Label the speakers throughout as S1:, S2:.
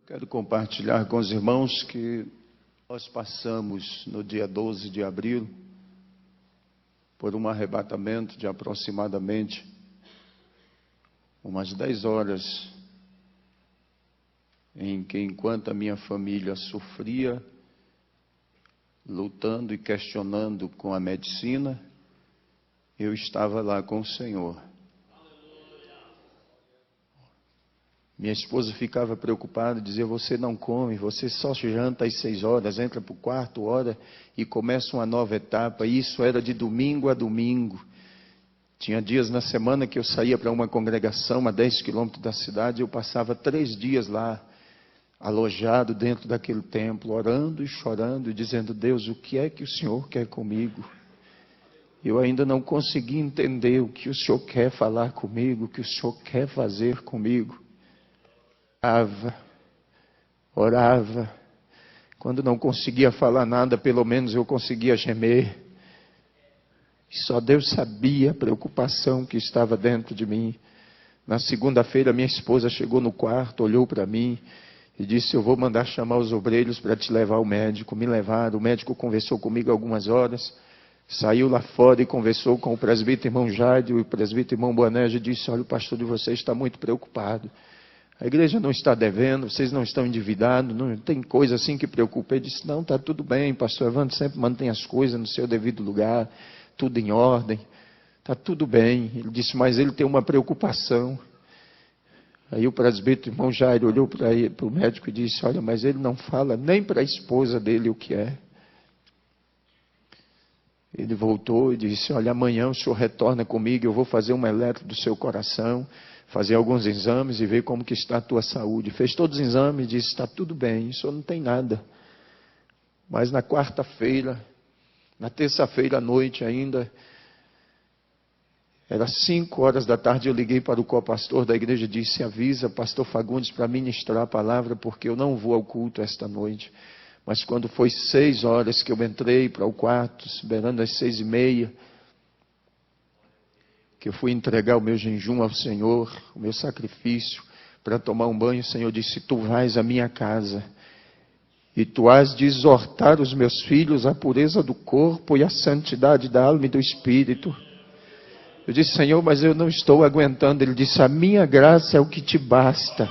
S1: Quero compartilhar com os irmãos que nós passamos no dia 12 de abril por um arrebatamento de aproximadamente umas 10 horas, em que, enquanto a minha família sofria, lutando e questionando com a medicina, eu estava lá com o Senhor. Minha esposa ficava preocupada, dizia: você não come, você só janta às 6 horas, entra para o quarto, ora e começa uma nova etapa. E isso era de domingo a domingo. Tinha dias na semana que eu saía para uma congregação a 10 quilômetros da cidade, eu passava 3 dias lá, alojado dentro daquele templo, orando e chorando e dizendo: Deus, o que é que o Senhor quer comigo? Eu ainda não consegui entender o que o Senhor quer falar comigo, o que o Senhor quer fazer comigo. Orava. Quando não conseguia falar nada, pelo menos eu conseguia gemer. E só Deus sabia a preocupação que estava dentro de mim. Na segunda-feira, minha esposa chegou no quarto, olhou para mim e disse: eu vou mandar chamar os obreiros para te levar ao médico. Me levaram, o médico conversou comigo algumas horas, saiu lá fora e conversou com o presbítero irmão Jairo e o presbítero irmão Boanerges e disse: olha, o pastor de vocês está muito preocupado. A igreja não está devendo, vocês não estão endividados, não tem coisa assim que preocupa. Ele disse: não, está tudo bem, pastor Evandro sempre mantém as coisas no seu devido lugar, tudo em ordem, está tudo bem. Ele disse: mas ele tem uma preocupação. Aí o presbítero irmão Jairo olhou para o médico e disse: olha, mas ele não fala nem para a esposa dele o que é. Ele voltou e disse: olha, amanhã o senhor retorna comigo, eu vou fazer uma eletro do seu coração, fazer alguns exames e ver como que está a tua saúde. Fez todos os exames e disse: está tudo bem, o senhor não tem nada. Mas na quarta-feira, na terça-feira à noite ainda, era 5 horas da tarde, eu liguei para o co-pastor da igreja e disse: avisa pastor Fagundes para ministrar a palavra, porque eu não vou ao culto esta noite. Mas quando foi 6 horas que eu entrei para o quarto, beirando às 6:30, que eu fui entregar o meu jejum ao Senhor, o meu sacrifício, para tomar um banho, o Senhor disse: tu vais à minha casa, e tu has de exortar os meus filhos à pureza do corpo e à santidade da alma e do espírito. Eu disse: Senhor, mas eu não estou aguentando. Ele disse: a minha graça é o que te basta.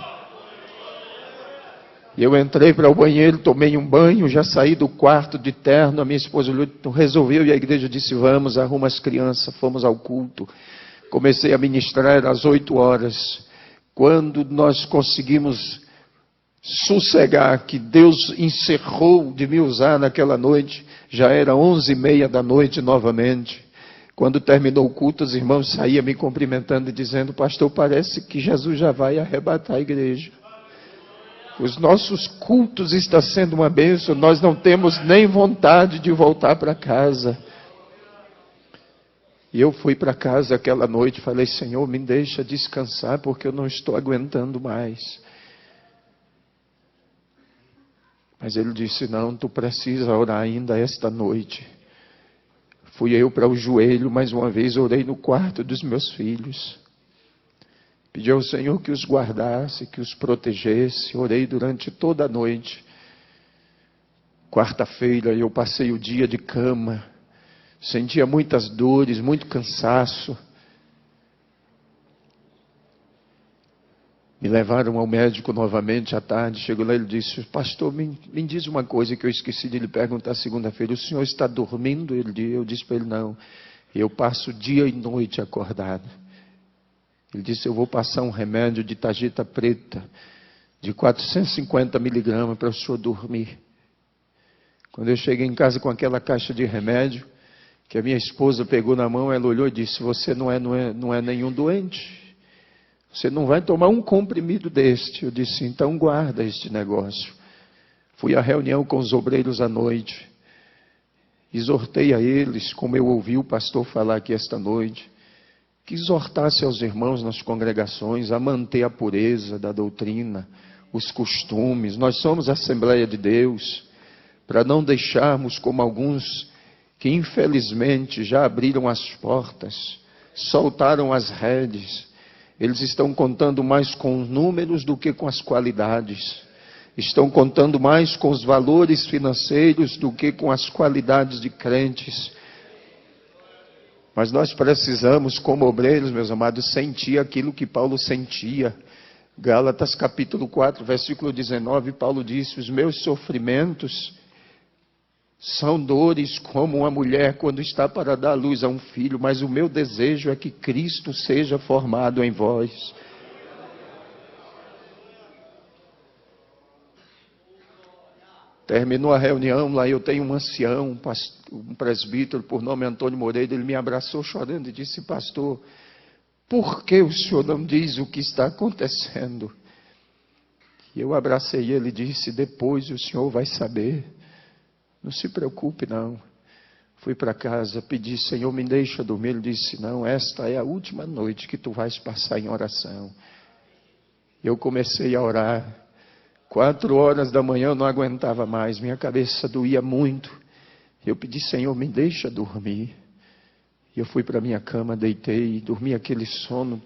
S1: E eu entrei para o banheiro, tomei um banho, já saí do quarto de terno, a minha esposa resolveu e a igreja disse: vamos, arruma as crianças, fomos ao culto. Comecei a ministrar às 8 horas. Quando nós conseguimos sossegar, que Deus encerrou de me usar naquela noite, já era 11:30 da noite novamente. Quando terminou o culto, os irmãos saíam me cumprimentando e dizendo: pastor, parece que Jesus já vai arrebatar a igreja. Os nossos cultos estão sendo uma bênção, nós não temos nem vontade de voltar para casa. E eu fui para casa aquela noite e falei: Senhor, me deixa descansar, porque eu não estou aguentando mais. Mas ele disse: não, tu precisa orar ainda esta noite. Fui eu para o joelho, mais uma vez orei no quarto dos meus filhos. Pedi ao Senhor que os guardasse, que os protegesse. Orei durante toda a noite. Quarta-feira eu passei o dia de cama. Sentia muitas dores, muito cansaço. Me levaram ao médico novamente à tarde. Chegou lá e ele disse: pastor, me diz uma coisa que eu esqueci de lhe perguntar segunda-feira. O senhor está dormindo? Eu disse para ele: não. Eu passo dia e noite acordado. Ele disse: eu vou passar um remédio de tarjeta preta, de 450 miligramas para o senhor dormir. Quando eu cheguei em casa com aquela caixa de remédio, que a minha esposa pegou na mão, ela olhou e disse: você não é nenhum doente. Você não vai tomar um comprimido deste. Eu disse: então guarda este negócio. Fui à reunião com os obreiros à noite. Exortei a eles, como eu ouvi o pastor falar aqui esta noite, que exortasse aos irmãos nas congregações a manter a pureza da doutrina, os costumes. Nós somos a Assembleia de Deus, para não deixarmos como alguns que infelizmente já abriram as portas, soltaram as redes. Eles estão contando mais com os números do que com as qualidades. estão contando mais com os valores financeiros do que com as qualidades de crentes. Mas nós precisamos, como obreiros, meus amados, sentir aquilo que Paulo sentia. Gálatas capítulo 4, versículo 19, Paulo disse: os meus sofrimentos são dores como uma mulher quando está para dar luz a um filho, mas o meu desejo é que Cristo seja formado em vós. Terminou a reunião, lá eu tenho um ancião, um presbítero por nome Antônio Moreira, ele me abraçou chorando e disse: pastor, por que o senhor não diz o que está acontecendo? E eu abracei ele e disse: depois o senhor vai saber. Não se preocupe não. Fui para casa, pedi: Senhor, me deixa dormir. Ele disse: não, esta é a última noite que tu vais passar em oração. Eu comecei a orar. 4 horas da manhã eu não aguentava mais, minha cabeça doía muito. Eu pedi: Senhor, me deixa dormir. E eu fui para minha cama, deitei e dormi aquele sono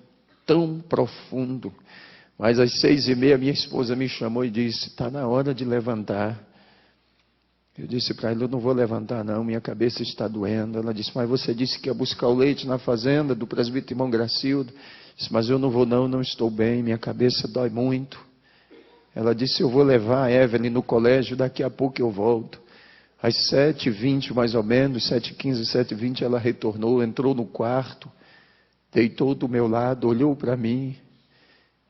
S1: tão profundo. Mas às 6h30 minha esposa me chamou e disse: está na hora de levantar. Eu disse para ela: eu não vou levantar não, minha cabeça está doendo. Ela disse: mas você disse que ia buscar o leite na fazenda do presbítero irmão Gracildo. Eu disse: mas eu não vou não, não estou bem, minha cabeça dói muito. Ela disse: eu vou levar a Evelyn no colégio, daqui a pouco eu volto. Às 7h20 mais ou menos, 7h15, 7h20 ela retornou, entrou no quarto, deitou do meu lado, olhou para mim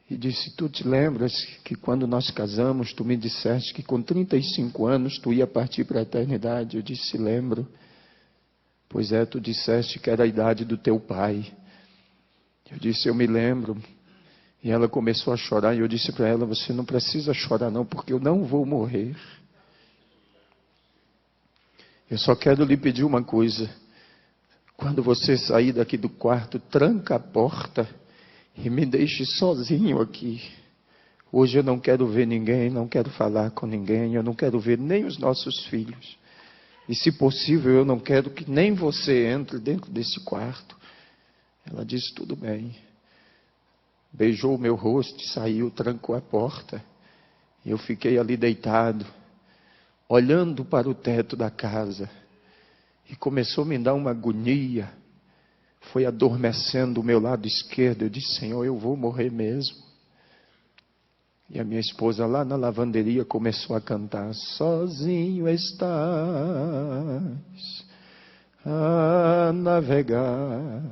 S1: e disse: tu te lembras que quando nós casamos, tu me disseste que com 35 anos tu ia partir para a eternidade? Eu disse: lembro. Pois é, tu disseste que era a idade do teu pai. Eu disse: eu me lembro. E ela começou a chorar e eu disse para ela: você não precisa chorar não, porque eu não vou morrer. Eu só quero lhe pedir uma coisa. Quando você sair daqui do quarto, tranca a porta e me deixe sozinho aqui. Hoje eu não quero ver ninguém, não quero falar com ninguém, eu não quero ver nem os nossos filhos. E se possível, eu não quero que nem você entre dentro desse quarto. Ela disse: tudo bem. Beijou o meu rosto, saiu, trancou a porta. E eu fiquei ali deitado, olhando para o teto da casa. E começou a me dar uma agonia. Foi adormecendo o meu lado esquerdo. Eu disse: Senhor, eu vou morrer mesmo. E a minha esposa lá na lavanderia começou a cantar: sozinho estás a navegar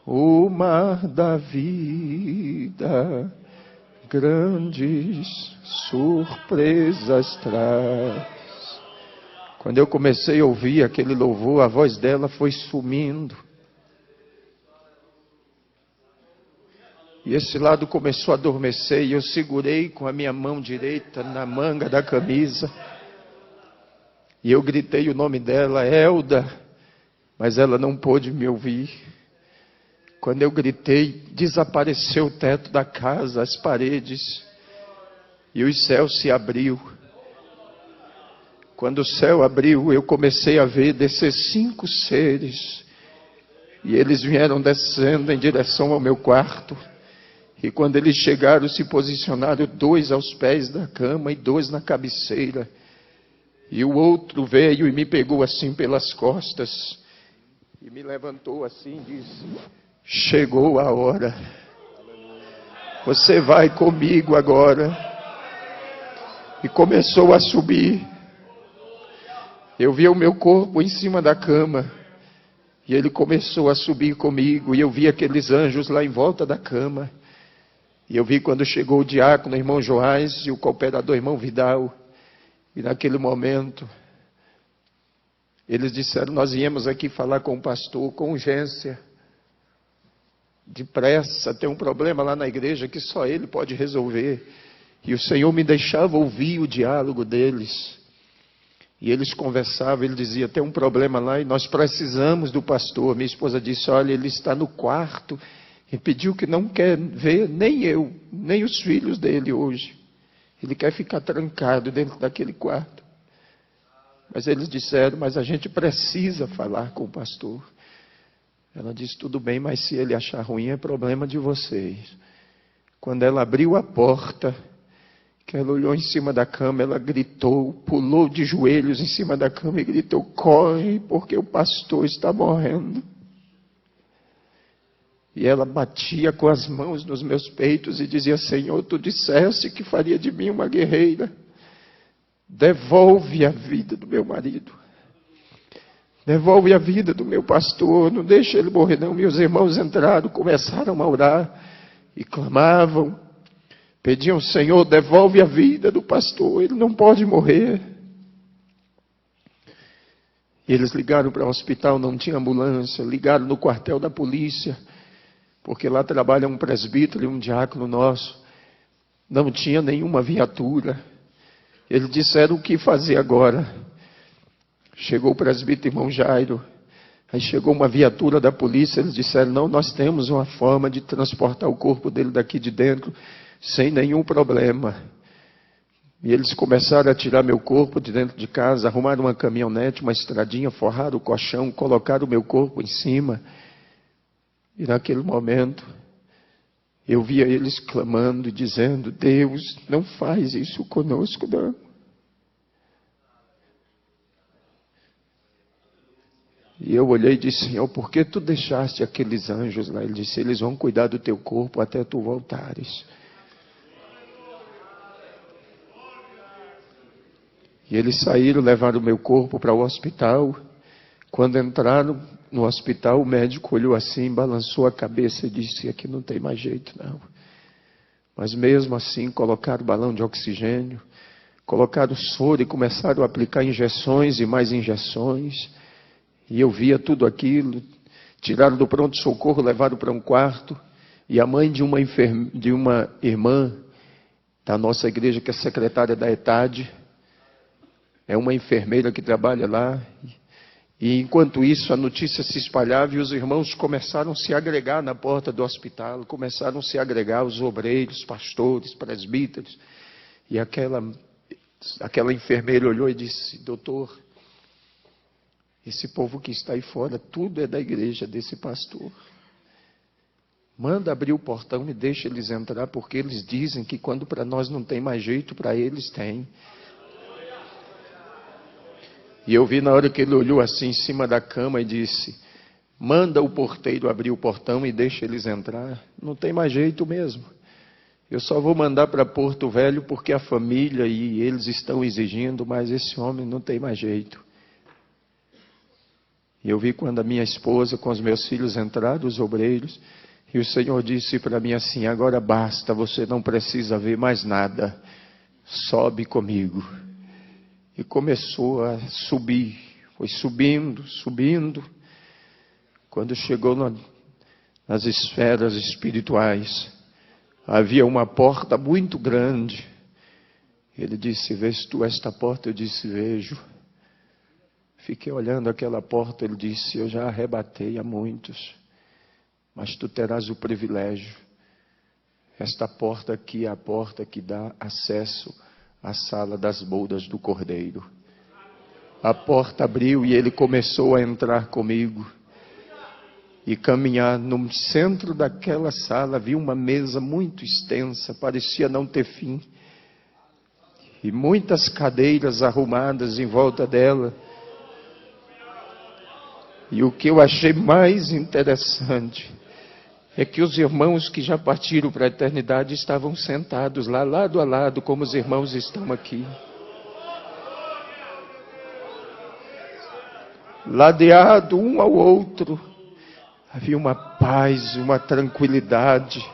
S1: o mar da vida, grandes surpresas traz. Quando eu comecei a ouvir aquele louvor, a voz dela foi sumindo. E esse lado começou a adormecer e eu segurei com a minha mão direita na manga da camisa. E eu gritei o nome dela: Elda. Mas ela não pôde me ouvir. Quando eu gritei, desapareceu o teto da casa, as paredes. E o céu se abriu. Quando o céu abriu, eu comecei a ver descer 5 seres. E eles vieram descendo em direção ao meu quarto. E quando eles chegaram, se posicionaram 2 aos pés da cama e 2 na cabeceira. E o outro veio e me pegou assim pelas costas. E me levantou assim e disse: chegou a hora. Você vai comigo agora. E começou a subir. Eu vi o meu corpo em cima da cama. E ele começou a subir comigo. E eu vi aqueles anjos lá em volta da cama. E eu vi quando chegou o diácono, o irmão Joás, e o cooperador, irmão Vidal. E naquele momento, eles disseram: nós viemos aqui falar com o pastor, com urgência. Depressa, tem um problema lá na igreja que só ele pode resolver. E o Senhor me deixava ouvir o diálogo deles. E eles conversavam, ele dizia: tem um problema lá e nós precisamos do pastor. Minha esposa disse: olha, ele está no quarto e pediu que não quer ver nem eu, nem os filhos dele hoje. Ele quer ficar trancado dentro daquele quarto. Mas eles disseram: mas a gente precisa falar com o pastor. Ela disse: tudo bem, mas se ele achar ruim é problema de vocês. Quando ela abriu a porta, que Ela olhou em cima da cama, ela gritou, pulou de joelhos em cima da cama e gritou: corre, porque o pastor está morrendo. E ela batia com as mãos nos meus peitos e dizia: Senhor, tu disseste que faria de mim uma guerreira. Devolve a vida do meu marido. Devolve a vida do meu pastor. Não deixa ele morrer não. Meus irmãos entraram, começaram a orar e clamavam. Pediam: Senhor, devolve a vida do pastor. Ele não pode morrer. E eles ligaram para o hospital, não tinha ambulância. Ligaram no quartel da polícia, porque lá trabalha um presbítero e um diácono nosso. Não tinha nenhuma viatura. Eles disseram: o que fazer agora? Chegou o presbítero irmão Jairo. Aí chegou uma viatura da polícia. Eles disseram: não, nós temos uma forma de transportar o corpo dele daqui de dentro sem nenhum problema. E eles começaram a tirar meu corpo de dentro de casa, arrumaram uma caminhonete, uma estradinha, forraram o colchão, colocaram o meu corpo em cima. E naquele momento, eu via eles clamando e dizendo: Deus, não faz isso conosco, não. E eu olhei e disse: Senhor, por que tu deixaste aqueles anjos lá? Ele disse: eles vão cuidar do teu corpo até tu voltares. E eles saíram, levaram o meu corpo para o hospital. Quando entraram no hospital, o médico olhou assim, balançou a cabeça e disse: aqui não tem mais jeito não. Mas mesmo assim colocaram balão de oxigênio, colocaram soro e começaram a aplicar injeções e mais injeções. E eu via tudo aquilo. Tiraram do pronto-socorro, levaram para um quarto. E a mãe de uma irmã da nossa igreja, que é secretária da ETAD, é uma enfermeira que trabalha lá. E enquanto isso, a notícia se espalhava e os irmãos começaram a se agregar na porta do hospital, começaram a se agregar os obreiros, pastores, presbíteros. E aquela enfermeira olhou e disse: doutor, esse povo que está aí fora, tudo é da igreja desse pastor. Manda abrir o portão e deixa eles entrar, porque eles dizem que quando para nós não tem mais jeito, para eles tem. E eu vi na hora que ele olhou assim em cima da cama e disse: manda o porteiro abrir o portão e deixa eles entrar. Não tem mais jeito mesmo. Eu só vou mandar para Porto Velho porque a família e eles estão exigindo, mas esse homem não tem mais jeito. E eu vi quando a minha esposa com os meus filhos entraram, os obreiros, e o Senhor disse para mim assim: agora basta, você não precisa ver mais nada. Sobe comigo. E começou a subir, foi subindo, subindo. Quando chegou nas esferas espirituais, havia uma porta muito grande. Ele disse: vês tu esta porta? Eu disse: vejo. Fiquei olhando aquela porta. Ele disse: eu já arrebatei a muitos, mas tu terás o privilégio. Esta porta aqui é a porta que dá acesso a sala das bodas do Cordeiro. A porta abriu e ele começou a entrar comigo e caminhar. No centro daquela sala havia uma mesa muito extensa, parecia não ter fim, e muitas cadeiras arrumadas em volta dela. E o que eu achei mais interessante é que os irmãos que já partiram para a eternidade estavam sentados lá, lado a lado, como os irmãos estão aqui. Ladeado um ao outro. Havia uma paz, uma tranquilidade,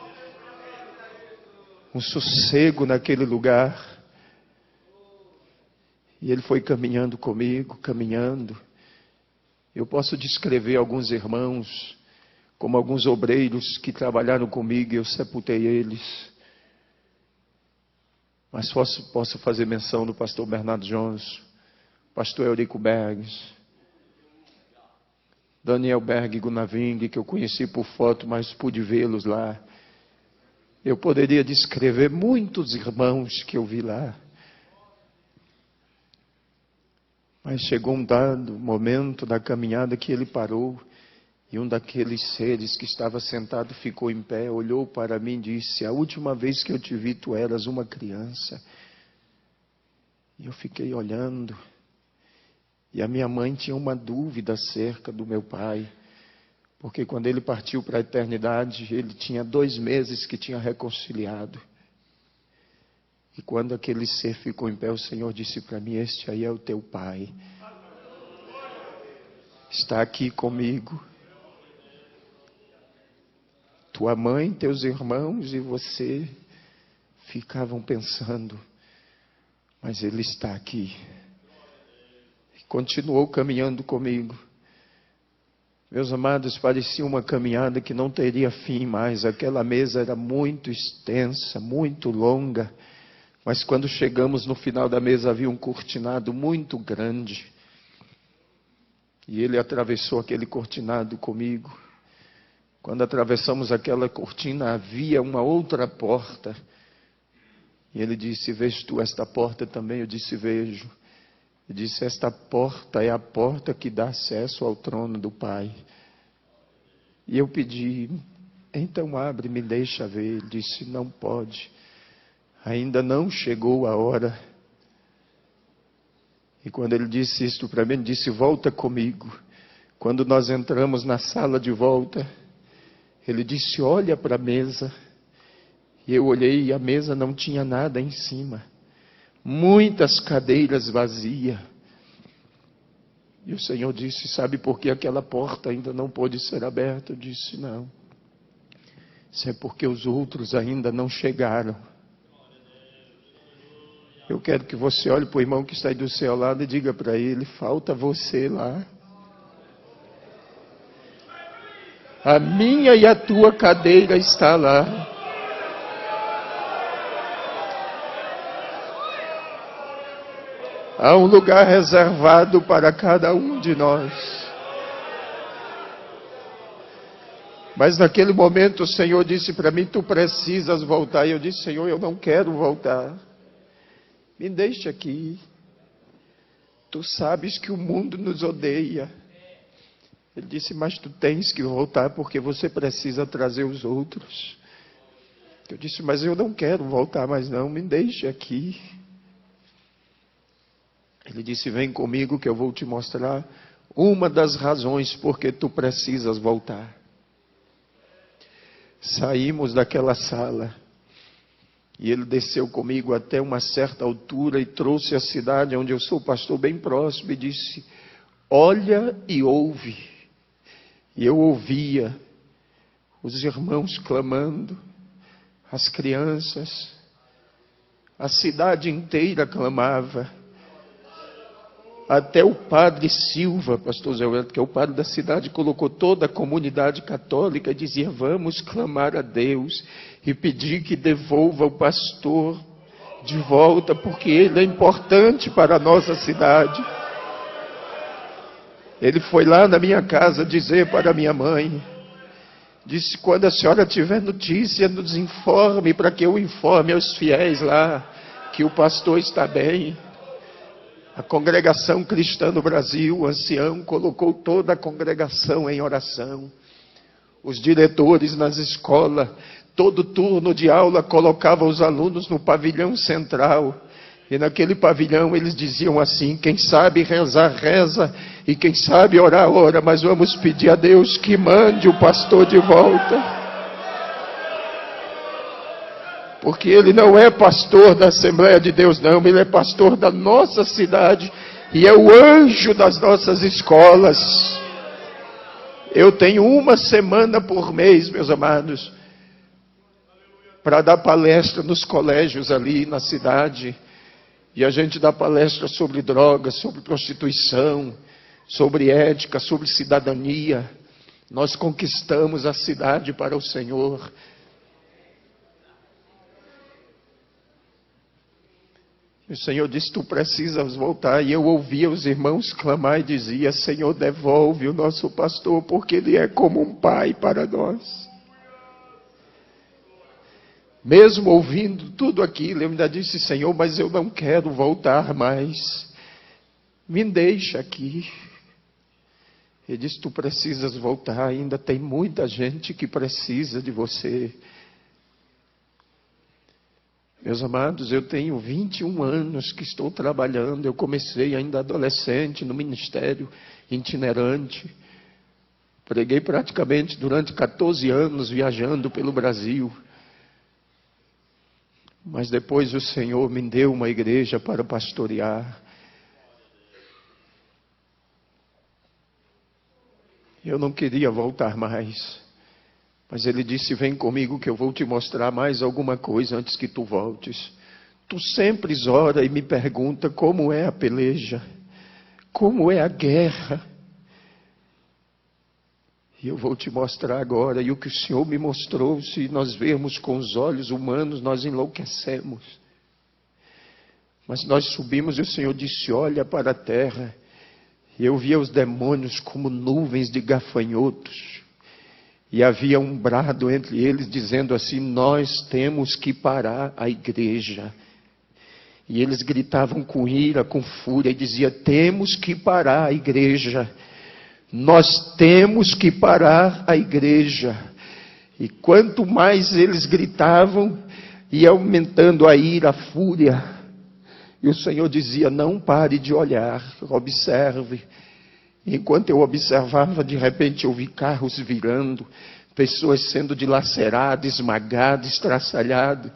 S1: um sossego naquele lugar. E ele foi caminhando comigo, caminhando. Eu posso descrever alguns irmãos, como alguns obreiros que trabalharam comigo, e eu sepultei eles. Mas posso fazer menção do pastor Bernardo Jones, pastor Eurico Bergs, Daniel Berg Gunaving, que eu conheci por foto, mas pude vê-los lá. Eu poderia descrever muitos irmãos que eu vi lá. Mas chegou um dado momento da caminhada que ele parou. E um daqueles seres que estava sentado ficou em pé, olhou para mim e disse: a última vez que eu te vi, tu eras uma criança. E eu fiquei olhando. E a minha mãe tinha uma dúvida acerca do meu pai. Porque quando ele partiu para a eternidade, ele tinha 2 meses que tinha reconciliado. E quando aquele ser ficou em pé, o Senhor disse para mim: este aí é o teu pai. Está aqui comigo. Tua mãe, teus irmãos e você ficavam pensando, mas ele está aqui. E continuou caminhando comigo. Meus amados, parecia uma caminhada que não teria fim mais. Aquela mesa era muito extensa, muito longa. Mas quando chegamos no final da mesa, havia um cortinado muito grande. E ele atravessou aquele cortinado comigo. Quando atravessamos aquela cortina, havia uma outra porta. E ele disse: vês tu esta porta também? Eu disse: vejo. Ele disse: esta porta é a porta que dá acesso ao trono do Pai. E eu pedi: então abre, me deixa ver. Ele disse: não pode. Ainda não chegou a hora. E quando ele disse isto para mim, ele disse: volta comigo. Quando nós entramos na sala de volta, ele disse: olha para a mesa. E eu olhei e a mesa não tinha nada em cima. Muitas cadeiras vazias. E o Senhor disse: sabe por que aquela porta ainda não pôde ser aberta? Eu disse: não. Isso é porque os outros ainda não chegaram. Eu quero que você olhe para o irmão que está aí do seu lado e diga para ele: falta você lá. A minha e a tua cadeira está lá. Há um lugar reservado para cada um de nós. Mas naquele momento o Senhor disse para mim: tu precisas voltar. E eu disse: Senhor, eu não quero voltar. Me deixa aqui. Tu sabes que o mundo nos odeia. Ele disse: mas tu tens que voltar porque você precisa trazer os outros. Eu disse: mas eu não quero voltar mais não, me deixa aqui. Ele disse: vem comigo que eu vou te mostrar uma das razões porque tu precisas voltar. Saímos daquela sala. E ele desceu comigo até uma certa altura e trouxe a cidade onde eu sou pastor bem próximo e disse: olha e ouve. E eu ouvia os irmãos clamando, as crianças, a cidade inteira clamava. Até o padre Silva, pastor Zé Wellington, que é o padre da cidade, colocou toda a comunidade católica e dizia: vamos clamar a Deus e pedir que devolva o pastor de volta, porque ele é importante para a nossa cidade. Ele foi lá na minha casa dizer para a minha mãe, disse: quando a senhora tiver notícia, nos informe, para que eu informe aos fiéis lá, que o pastor está bem. A congregação cristã no Brasil, o ancião, colocou toda a congregação em oração. Os diretores nas escolas, todo turno de aula, colocavam os alunos no pavilhão central. E naquele pavilhão eles diziam assim: quem sabe rezar, reza, e quem sabe orar, ora, mas vamos pedir a Deus que mande o pastor de volta. Porque ele não é pastor da Assembleia de Deus, não. Ele é pastor da nossa cidade. E é o anjo das nossas escolas. Eu tenho 1 semana por mês, meus amados, para dar palestra nos colégios ali na cidade. E a gente dá palestra sobre drogas, sobre prostituição, sobre ética, sobre cidadania. Nós conquistamos a cidade para o Senhor. O Senhor disse: tu precisas voltar. E eu ouvia os irmãos clamar e dizia: Senhor, devolve o nosso pastor, porque ele é como um pai para nós. Mesmo ouvindo tudo aquilo, eu ainda disse: Senhor, mas eu não quero voltar mais. Me deixa aqui. Ele disse: tu precisas voltar, ainda tem muita gente que precisa de você. Meus amados, eu tenho 21 anos que estou trabalhando. Eu comecei ainda adolescente no ministério itinerante. Preguei praticamente durante 14 anos viajando pelo Brasil. Mas depois o Senhor me deu uma igreja para pastorear. Eu não queria voltar mais. Mas Ele disse, vem comigo que eu vou te mostrar mais alguma coisa antes que tu voltes. Tu sempre ora e me pergunta como é a peleja, como é a guerra. E eu vou te mostrar agora. E o que o Senhor me mostrou, se nós vermos com os olhos humanos, nós enlouquecemos. Mas nós subimos e o Senhor disse, olha para a terra. E eu via os demônios como nuvens de gafanhotos. E havia um brado entre eles dizendo assim, nós temos que parar a igreja. E eles gritavam com ira, com fúria, e diziam, temos que parar a igreja. Nós temos que parar a igreja. E quanto mais eles gritavam, ia aumentando a ira, a fúria. E o Senhor dizia, não pare de olhar, observe. Enquanto eu observava, de repente eu vi carros virando, pessoas sendo dilaceradas, esmagadas, estraçalhadas.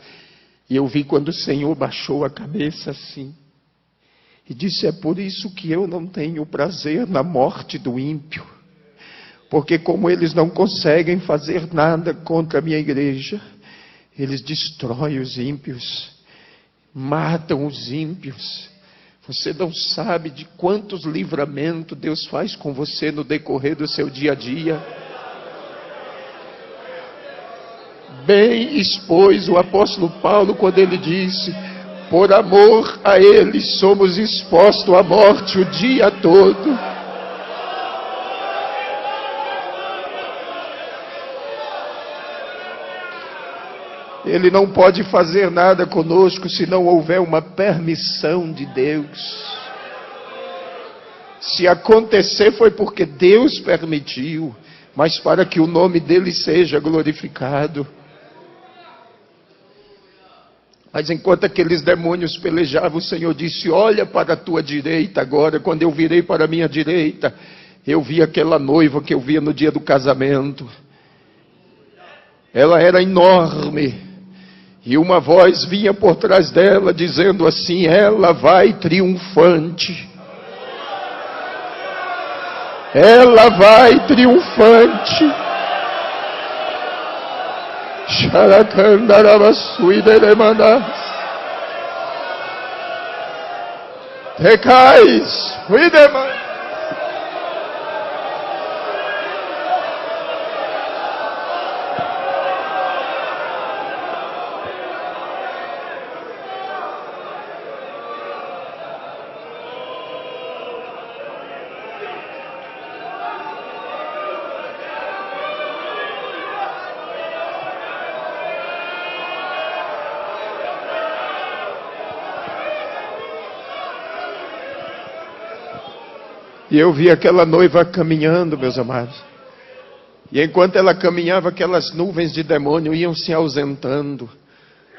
S1: E eu vi quando o Senhor baixou a cabeça assim. E disse, é por isso que eu não tenho prazer na morte do ímpio. Porque como eles não conseguem fazer nada contra a minha igreja, eles destroem os ímpios, matam os ímpios. Você não sabe de quantos livramentos Deus faz com você no decorrer do seu dia a dia. Bem expôs o apóstolo Paulo quando ele disse, por amor a ele somos expostos à morte o dia todo. Ele não pode fazer nada conosco se não houver uma permissão de Deus. Se acontecer foi porque Deus permitiu, mas para que o nome dele seja glorificado. Mas enquanto aqueles demônios pelejavam, o Senhor disse, olha para a tua direita agora. Quando eu virei para a minha direita, eu vi aquela noiva que eu via no dia do casamento. Ela era enorme. E uma voz vinha por trás dela, dizendo assim, ela vai triunfante. Ela vai triunfante. Recais, E eu vi aquela noiva caminhando, meus amados. E enquanto ela caminhava, aquelas nuvens de demônio iam se ausentando.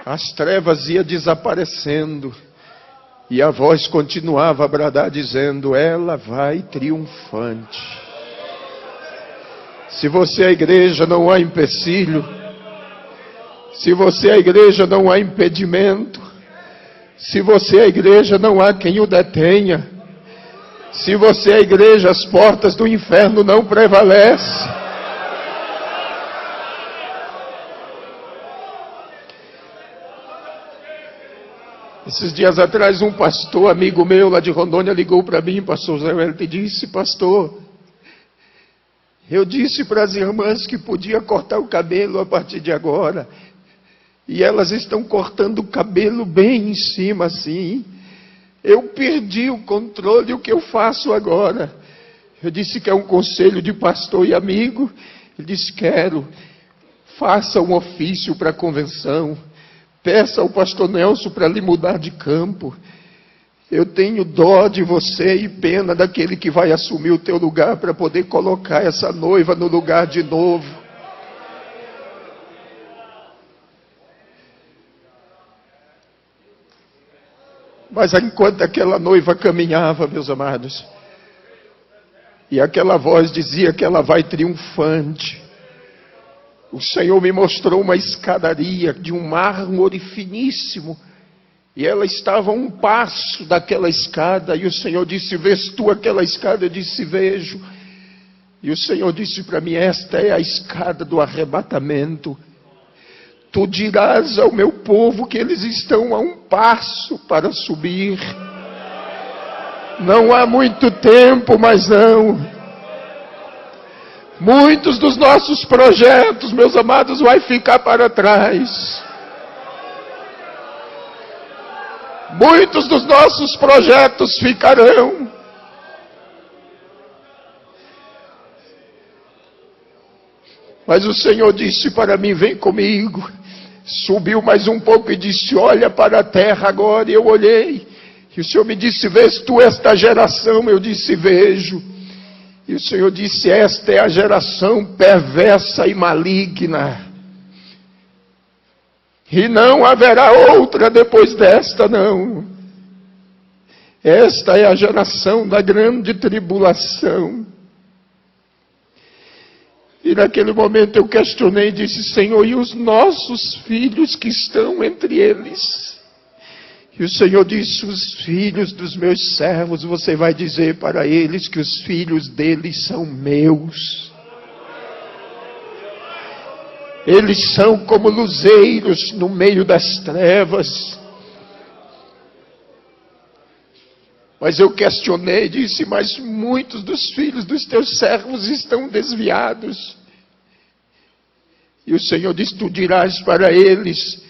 S1: As trevas iam desaparecendo. E a voz continuava a bradar, dizendo, ela vai triunfante. Se você é a igreja, não há empecilho. Se você é a igreja, não há impedimento. Se você é a igreja, não há quem o detenha. Se você é a igreja, as portas do inferno não prevalecem. Esses dias atrás, um pastor, amigo meu lá de Rondônia, ligou para mim, pastor Zé Wellington, e disse, pastor, eu disse para as irmãs que podia cortar o cabelo a partir de agora. E elas estão cortando o cabelo bem em cima assim. Eu perdi o controle, o que eu faço agora? Eu disse que é um conselho de pastor e amigo. Ele disse, quero. Faça um ofício para a convenção. Peça ao pastor Nelson para lhe mudar de campo. Eu tenho dó de você e pena daquele que vai assumir o teu lugar para poder colocar essa noiva no lugar de novo. Mas enquanto aquela noiva caminhava, meus amados, e aquela voz dizia que ela vai triunfante, o Senhor me mostrou uma escadaria de um mármore finíssimo, e ela estava a um passo daquela escada, e o Senhor disse: vês tu aquela escada? Eu disse: vejo. E o Senhor disse para mim: esta é a escada do arrebatamento. Tu dirás ao meu povo que eles estão a um passo para subir. Não há muito tempo, mas não. Muitos dos nossos projetos, meus amados, vai ficar para trás. Muitos dos nossos projetos ficarão. Mas o Senhor disse para mim: vem comigo. Subiu mais um pouco e disse: olha para a terra agora. E eu olhei. E o Senhor me disse: vês tu esta geração? Eu disse: vejo. E o Senhor disse: esta é a geração perversa e maligna. E não haverá outra depois desta, não. Esta é a geração da grande tribulação. E naquele momento eu questionei e disse: Senhor, e os nossos filhos que estão entre eles? E o Senhor disse: os filhos dos meus servos, você vai dizer para eles que os filhos deles são meus. Eles são como luzeiros no meio das trevas. Mas eu questionei e disse: mas muitos dos filhos dos teus servos estão desviados. E o Senhor disse: tu dirás para eles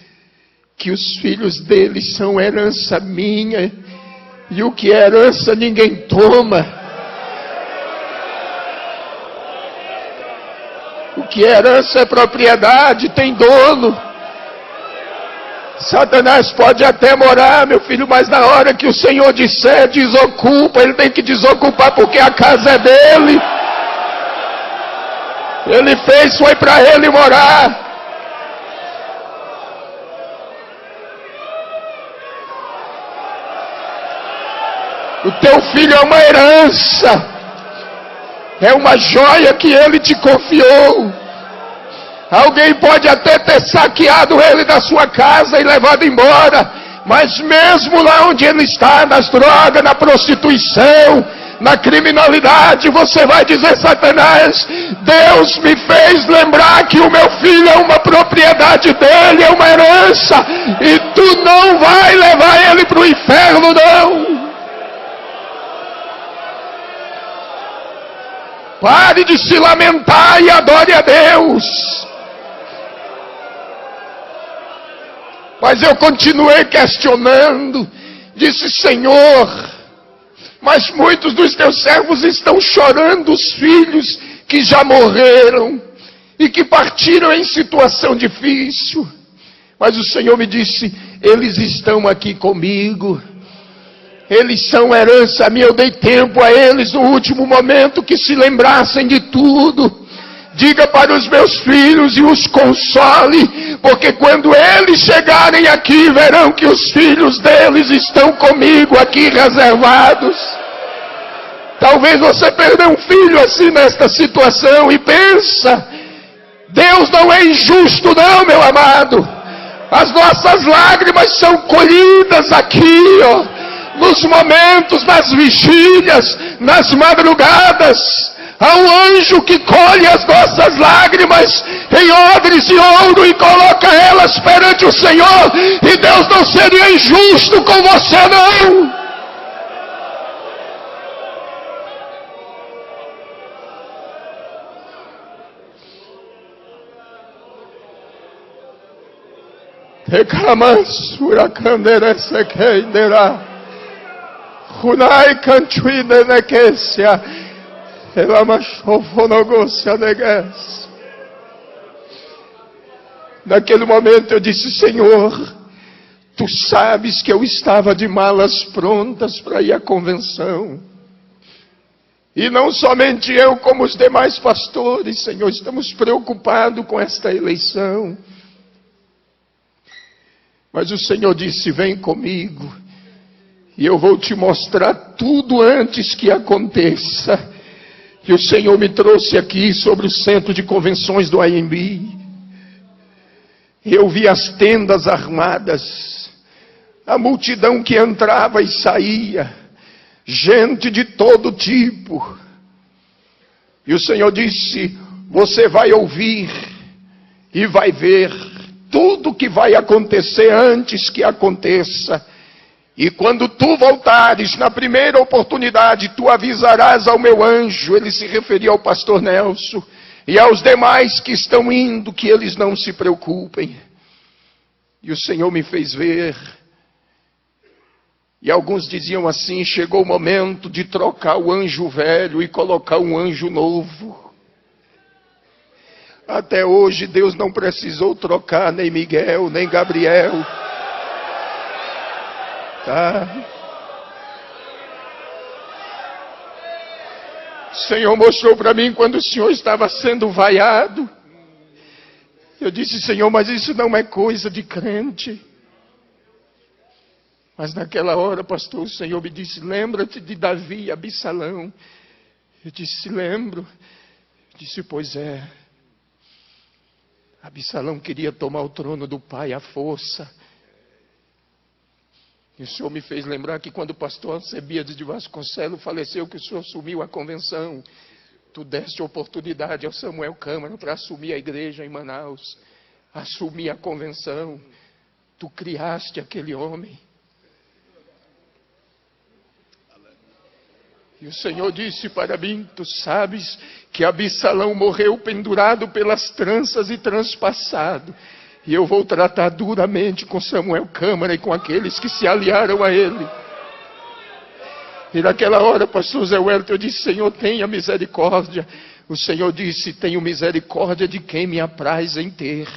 S1: que os filhos deles são herança minha, e o que é herança ninguém toma. O que é herança é propriedade, tem dono. Satanás pode até morar, meu filho, mas na hora que o Senhor disser desocupa, ele tem que desocupar, porque a casa é dele. Ele fez, foi para ele morar. O teu filho é uma herança. É uma joia que ele te confiou. Alguém pode até ter saqueado ele da sua casa e levado embora, mas mesmo lá onde ele está, nas drogas, na prostituição, na criminalidade, você vai dizer: Satanás, Deus me fez lembrar que o meu filho é uma propriedade dele, é uma herança, e tu não vai levar ele para o inferno, não. Pare de se lamentar e adore a Deus. Mas eu continuei questionando. Disse: Senhor, mas muitos dos teus servos estão chorando os filhos que já morreram e que partiram em situação difícil. Mas o Senhor me disse: eles estão aqui comigo. Eles são herança minha. Eu dei tempo a eles no último momento que se lembrassem de tudo. Diga para os meus filhos e os console, porque quando eles chegarem aqui, verão que os filhos deles estão comigo aqui reservados. Talvez você perdeu um filho assim nesta situação e pensa: Deus não é injusto não, meu amado. As nossas lágrimas são colhidas aqui, ó. Nos momentos, nas vigílias, nas madrugadas, há um anjo que colhe as nossas lágrimas em odres de ouro e coloca elas perante o Senhor. E Deus não seria injusto com você, não. Reclamansura canderese queinderá. Hunai cantuine nequecia, elamashofonogosia neges. Naquele momento eu disse: Senhor, tu sabes que eu estava de malas prontas para ir à convenção. E não somente eu, como os demais pastores, Senhor, estamos preocupados com esta eleição. Mas o Senhor disse: vem comigo. E eu vou te mostrar tudo antes que aconteça. E o Senhor me trouxe aqui sobre o centro de convenções do AMB. Eu vi as tendas armadas, a multidão que entrava e saía, gente de todo tipo. E o Senhor disse: você vai ouvir e vai ver tudo que vai acontecer antes que aconteça. E quando tu voltares, na primeira oportunidade, tu avisarás ao meu anjo. Ele se referia ao pastor Nelson e aos demais que estão indo, que eles não se preocupem. E o Senhor me fez ver. E alguns diziam assim: chegou o momento de trocar o anjo velho e colocar um anjo novo. Até hoje Deus não precisou trocar nem Miguel, nem Gabriel. Tá? O Senhor mostrou para mim quando o Senhor estava sendo vaiado. Eu disse: Senhor, mas isso não é coisa de crente. Mas naquela hora, pastor, o Senhor me disse: lembra-te de Davi e Absalão. Eu disse: lembro. Eu disse: pois é. Absalão queria tomar o trono do pai à força. E o Senhor me fez lembrar que quando o pastor Alcebiades de Vasconcelos faleceu, que o Senhor assumiu a convenção, tu deste oportunidade ao Samuel Câmara para assumir a igreja em Manaus, assumir a convenção. Tu criaste aquele homem. E o Senhor disse para mim: tu sabes que Absalão morreu pendurado pelas tranças e transpassado. E eu vou tratar duramente com Samuel Câmara e com aqueles que se aliaram a ele. E naquela hora, pastor Zé Wellington, eu disse: Senhor, tenha misericórdia. O Senhor disse: tenho misericórdia de quem me apraz em ter.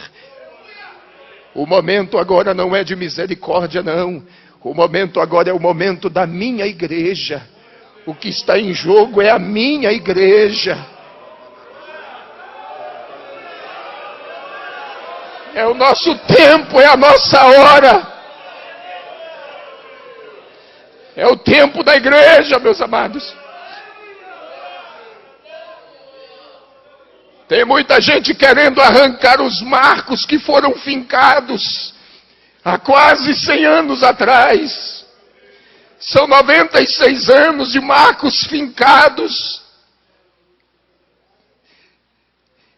S1: O momento agora não é de misericórdia, não. O momento agora é o momento da minha igreja. O que está em jogo é a minha igreja. É o nosso tempo, é a nossa hora. É o tempo da igreja, meus amados. Tem muita gente querendo arrancar os marcos que foram fincados há quase 100 anos atrás. São 96 anos de marcos fincados.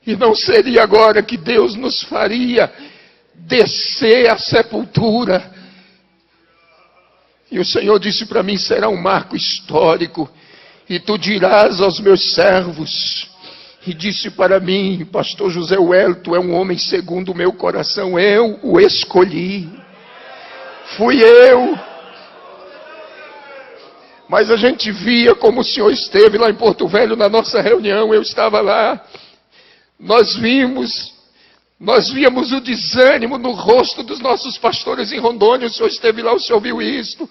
S1: E não seria agora que Deus nos faria descer à sepultura. E o Senhor disse para mim: será um marco histórico. E tu dirás aos meus servos. E disse para mim: pastor José Wellington é um homem segundo o meu coração. Eu o escolhi. Fui eu. Mas a gente via como o Senhor esteve lá em Porto Velho na nossa reunião. Eu estava lá. Nós víamos o desânimo no rosto dos nossos pastores em Rondônia. O Senhor esteve lá, o Senhor viu isto.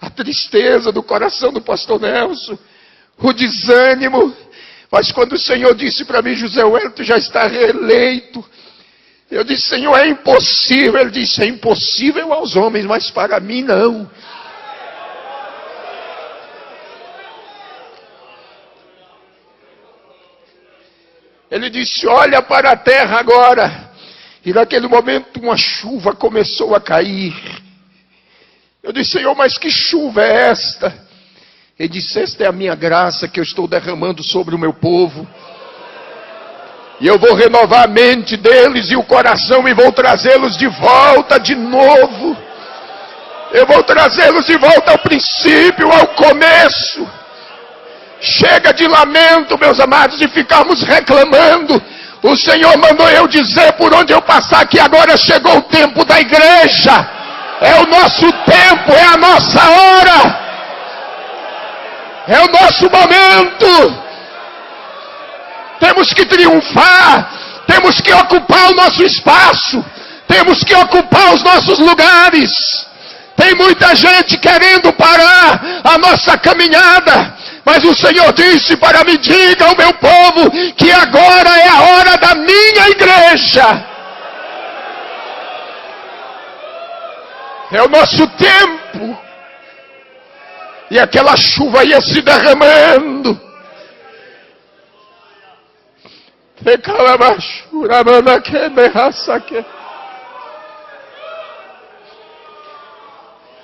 S1: A tristeza do coração do pastor Nelson. O desânimo. Mas quando o Senhor disse para mim: José Wellington já está reeleito. Eu disse: Senhor, é impossível. Ele disse: é impossível aos homens, mas para mim não. Ele disse: olha para a terra agora. E naquele momento uma chuva começou a cair. Eu disse: Senhor, mas que chuva é esta? Ele disse: esta é a minha graça que eu estou derramando sobre o meu povo. E eu vou renovar a mente deles e o coração e vou trazê-los de volta de novo. Eu vou trazê-los de volta ao princípio, ao começo. Chega de lamento, meus amados, de ficarmos reclamando. O Senhor mandou eu dizer por onde eu passar que agora chegou o tempo da igreja. É o nosso tempo, é a nossa hora. É o nosso momento. Temos que triunfar. Temos que ocupar o nosso espaço. Temos que ocupar os nossos lugares. Tem muita gente querendo parar a nossa caminhada. Mas o Senhor disse para mim: diga ao meu povo que agora é a hora da minha igreja. É o nosso tempo. E aquela chuva ia se derramando.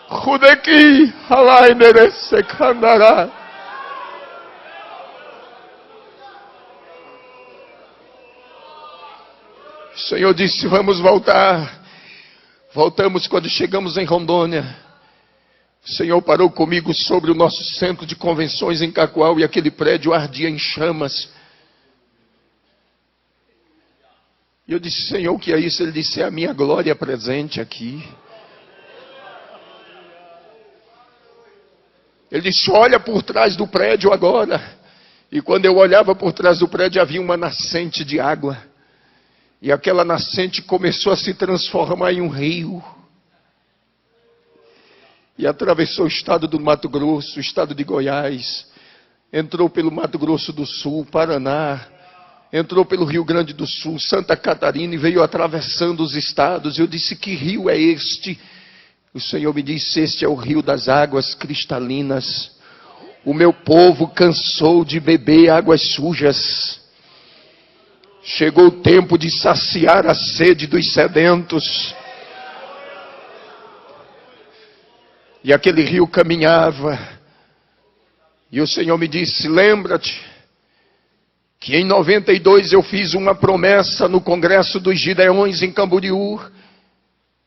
S1: Rudeki halainere sekandara. O Senhor disse: vamos voltar. Voltamos quando chegamos em Rondônia. O Senhor parou comigo sobre o nosso centro de convenções em Cacoal e aquele prédio ardia em chamas. E eu disse: Senhor, o que é isso? Ele disse: é a minha glória presente aqui. Ele disse: olha por trás do prédio agora. E quando eu olhava por trás do prédio havia uma nascente de água. E aquela nascente começou a se transformar em um rio. E atravessou o estado do Mato Grosso, o estado de Goiás. Entrou pelo Mato Grosso do Sul, Paraná. Entrou pelo Rio Grande do Sul, Santa Catarina e veio atravessando os estados. Eu disse: que rio é este? O Senhor me disse: este é o rio das águas cristalinas. O meu povo cansou de beber águas sujas. Chegou o tempo de saciar a sede dos sedentos. E aquele rio caminhava. E o Senhor me disse: lembra-te que em 92 eu fiz uma promessa no Congresso dos Gideões em Camboriú.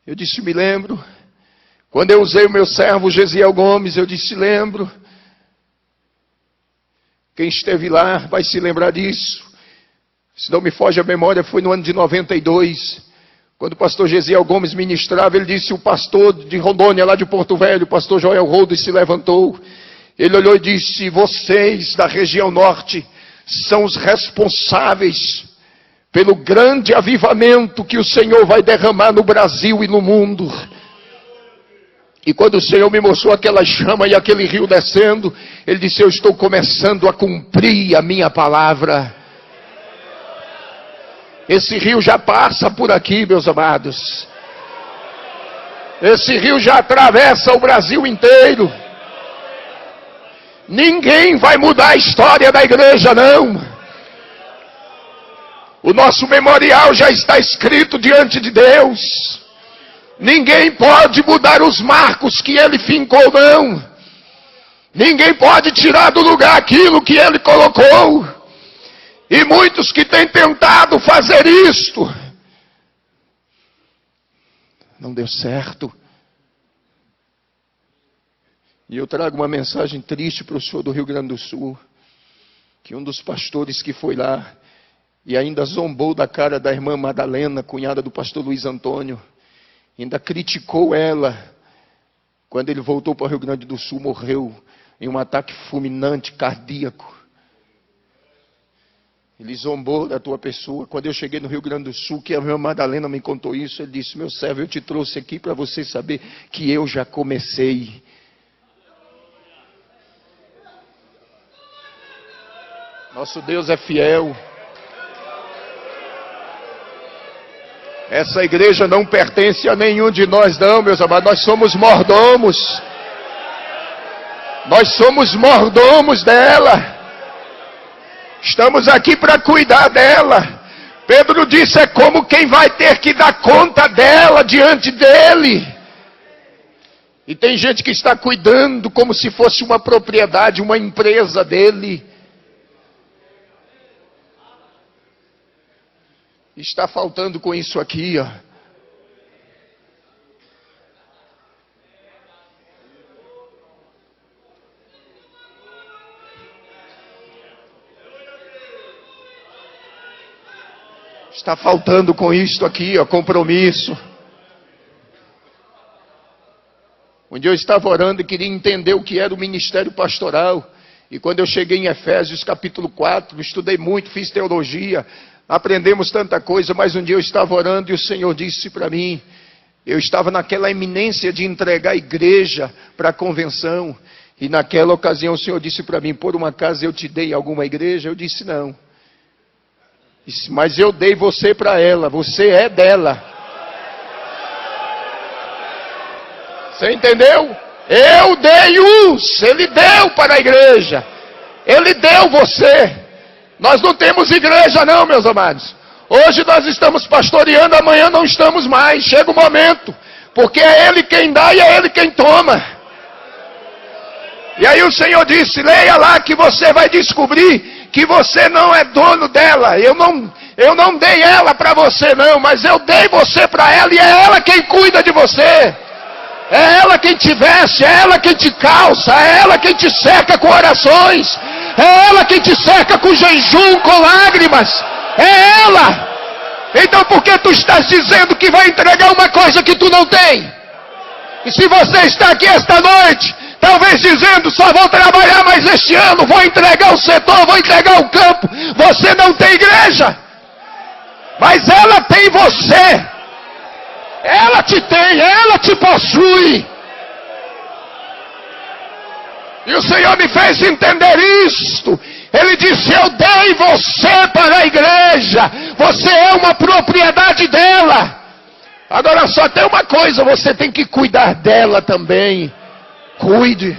S1: Eu disse: me lembro. Quando eu usei o meu servo Gesiel Gomes, eu disse: lembro. Quem esteve lá vai se lembrar disso. Se não me foge a memória, foi no ano de 92. Quando o pastor Gesiel Gomes ministrava, ele disse: o pastor de Rondônia, lá de Porto Velho, o pastor Joel Rodas, se levantou. Ele olhou e disse: vocês da região norte são os responsáveis pelo grande avivamento que o Senhor vai derramar no Brasil e no mundo. E quando o Senhor me mostrou aquela chama e aquele rio descendo, Ele disse: eu estou começando a cumprir a minha palavra. Esse rio já passa por aqui, meus amados. Esse rio já atravessa o Brasil inteiro. Ninguém vai mudar a história da igreja, não. O nosso memorial já está escrito diante de Deus. Ninguém pode mudar os marcos que Ele fincou, não. Ninguém pode tirar do lugar aquilo que Ele colocou. E muitos que têm tentado fazer isto, não deu certo. E eu trago uma mensagem triste para o senhor do Rio Grande do Sul, que um dos pastores que foi lá, e ainda zombou da cara da irmã Madalena, cunhada do pastor Luiz Antônio, ainda criticou ela, quando ele voltou para o Rio Grande do Sul, morreu em um ataque fulminante, cardíaco. Ele zombou da tua pessoa. Quando eu cheguei no Rio Grande do Sul, que a minha Madalena me contou isso, ele disse: meu servo, eu te trouxe aqui para você saber que eu já comecei. Nosso Deus é fiel. Essa igreja não pertence a nenhum de nós, não, meus amados. Nós somos mordomos. Nós somos mordomos dela. Estamos aqui para cuidar dela. Pedro disse: é como quem vai ter que dar conta dela diante dele. E tem gente que está cuidando como se fosse uma propriedade, uma empresa dele. Está faltando com isso aqui, ó. Está faltando com isto aqui, ó, compromisso. Um dia eu estava orando e queria entender o que era o ministério pastoral. E quando eu cheguei em Efésios capítulo 4, estudei muito, fiz teologia, aprendemos tanta coisa, mas um dia eu estava orando e o Senhor disse para mim, eu estava naquela iminência de entregar a igreja para a convenção, e naquela ocasião o Senhor disse para mim: por uma acaso eu te dei alguma igreja? Eu disse: não. Disse: mas eu dei você para ela, você é dela. Você entendeu? Eu dei uns, Ele deu para a igreja. Ele deu você. Nós não temos igreja não, meus amados. Hoje nós estamos pastoreando, amanhã não estamos mais. Chega o momento, porque é Ele quem dá e é Ele quem toma. E aí o Senhor disse, leia lá que você vai descobrir que você não é dono dela. Eu não dei ela para você não, mas eu dei você para ela e é ela quem cuida de você. É ela quem te veste, é ela quem te calça, é ela quem te cerca com orações, é ela quem te cerca com jejum, com lágrimas, é ela. Então por que tu estás dizendo que vai entregar uma coisa que tu não tem? E se você está aqui esta noite, talvez dizendo, só vou trabalhar mais este ano, vou entregar o setor, vou entregar o campo, você não tem igreja, mas ela tem você. Ela te tem, ela te possui. E o Senhor me fez entender isto. Ele disse, eu dei você para a igreja. Você é uma propriedade dela. Agora só tem uma coisa, você tem que cuidar dela também. Cuide.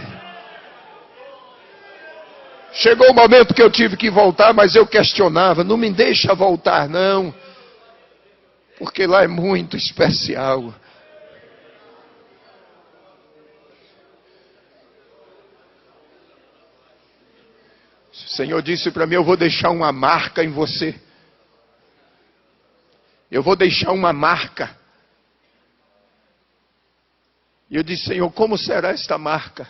S1: Chegou o momento que eu tive que voltar, mas eu questionava, não me deixa voltar não. Porque lá é muito especial. O Senhor disse para mim, eu vou deixar uma marca em você. Eu vou deixar uma marca. E eu disse, Senhor, como será esta marca?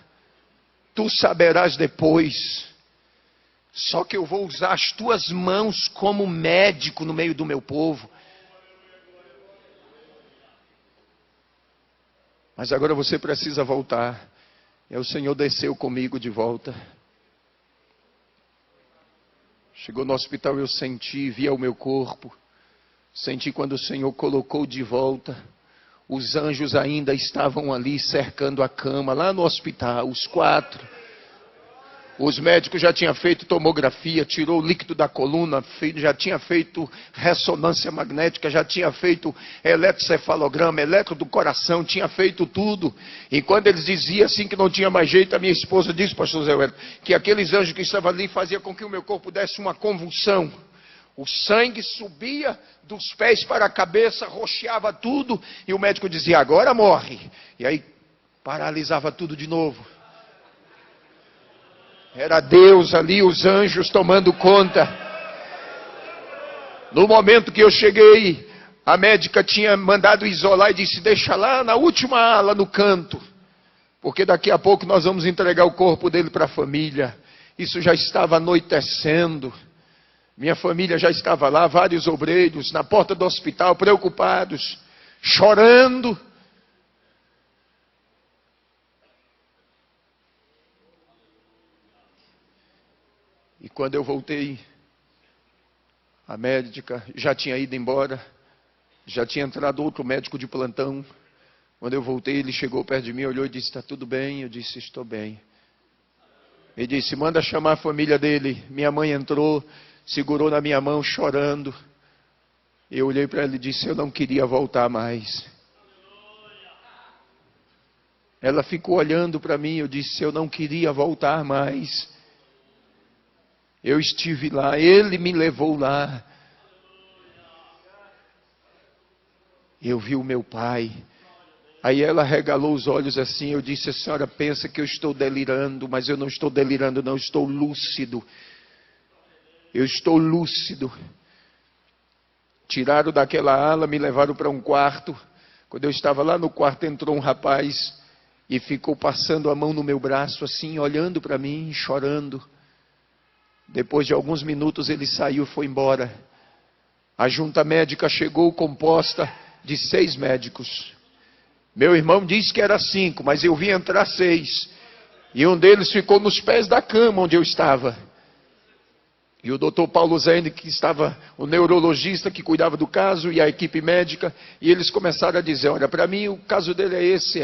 S1: Tu saberás depois. Só que eu vou usar as tuas mãos como médico no meio do meu povo. Mas agora você precisa voltar. E o Senhor desceu comigo de volta. Chegou no hospital, eu senti, via o meu corpo. Senti quando o Senhor colocou de volta. Os anjos ainda estavam ali cercando a cama, lá no hospital, os 4. Os médicos já tinham feito tomografia, tirou o líquido da coluna, já tinha feito ressonância magnética, já tinha feito eletrocefalograma, eletro do coração, tinha feito tudo. E quando eles diziam assim que não tinha mais jeito, a minha esposa disse, pastor Zé Wellington, que aqueles anjos que estavam ali faziam com que o meu corpo desse uma convulsão. O sangue subia dos pés para a cabeça, roxeava tudo, e o médico dizia, agora morre. E aí paralisava tudo de novo. Era Deus ali, os anjos tomando conta. No momento que eu cheguei, a médica tinha mandado isolar e disse, deixa lá na última ala, no canto. Porque daqui a pouco nós vamos entregar o corpo dele para a família. Isso já estava anoitecendo. Minha família já estava lá, vários obreiros, na porta do hospital, preocupados, chorando. E quando eu voltei, a médica já tinha ido embora, já tinha entrado outro médico de plantão. Quando eu voltei, ele chegou perto de mim, olhou e disse, está tudo bem? Eu disse, estou bem. Ele disse, manda chamar a família dele. Minha mãe entrou, segurou na minha mão, chorando. Eu olhei para ela e disse, eu não queria voltar mais. Ela ficou olhando para mim, eu disse, eu não queria voltar mais. Eu estive lá, Ele me levou lá. Eu vi o meu pai. Aí ela regalou os olhos assim, eu disse, a senhora pensa que eu estou delirando, mas eu não estou delirando não, eu estou lúcido. Eu estou lúcido. Tiraram daquela ala, me levaram para um quarto. Quando eu estava lá no quarto, entrou um rapaz e ficou passando a mão no meu braço assim, olhando para mim, chorando. Depois de alguns minutos ele saiu e foi embora. A junta médica chegou composta de 6 médicos. Meu irmão disse que era 5, mas eu vi entrar 6. E um deles ficou nos pés da cama onde eu estava. E o doutor Paulo Zene, que estava, o neurologista que cuidava do caso, e a equipe médica, e eles começaram a dizer, olha, para mim o caso dele é esse,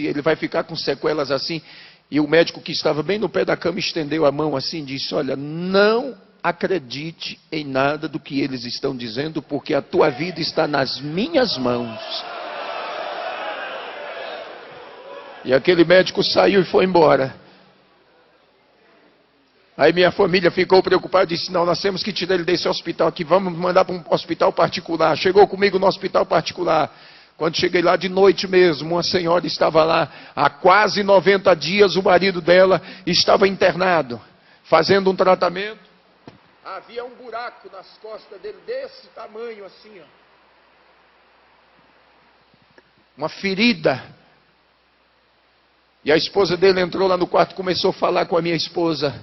S1: ele vai ficar com sequelas assim. E o médico que estava bem no pé da cama estendeu a mão assim e disse, olha, não acredite em nada do que eles estão dizendo, porque a tua vida está nas minhas mãos. E aquele médico saiu e foi embora. Aí minha família ficou preocupada e disse, não, nós temos que tirar ele desse hospital aqui, vamos mandar para um hospital particular. Chegou comigo no hospital particular. Quando cheguei lá de noite mesmo, uma senhora estava lá, há quase 90 dias o marido dela estava internado, fazendo um tratamento. Havia um buraco nas costas dele, desse tamanho assim, ó. Uma ferida. E a esposa dele entrou lá no quarto, começou a falar com a minha esposa,